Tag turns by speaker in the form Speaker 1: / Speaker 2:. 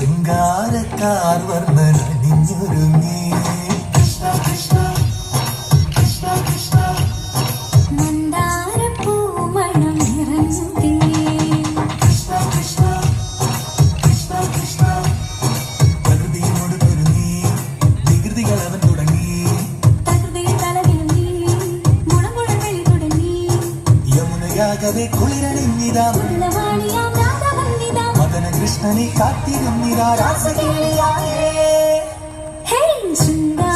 Speaker 1: ശൃംഗാരക്കാർ വർണ്ണനണിഞ്ഞൊരുങ്ങി കൃഷ്ണ കൃഷ്ണ കൃഷ്ണ കൃഷ്ണ
Speaker 2: മന്ദാരപ്പൂമണം നിറഞ്ഞു
Speaker 1: കൃഷ്ണ കൃഷ്ണ കൃഷ്ണ കൃഷ്ണ പ്രകൃതിയോട് പൊരുങ്ങി വികൃതികൾ അവൻ തുടങ്ങി
Speaker 2: തകൃതിയിൽ തലവിളങ്ങി മുളമുഴകളിൽ തുടങ്ങി
Speaker 1: യമുനയാകവെ കുളിരണിഞ്ഞിതാ
Speaker 2: ഉള്ളവാണിയാം രാധവന്നിതാ
Speaker 1: മദന കൃഷ്ണനെ കാത്തിരുന്നിതാ രാസകേളിയായേ
Speaker 2: ഹേ ശൃംഗാര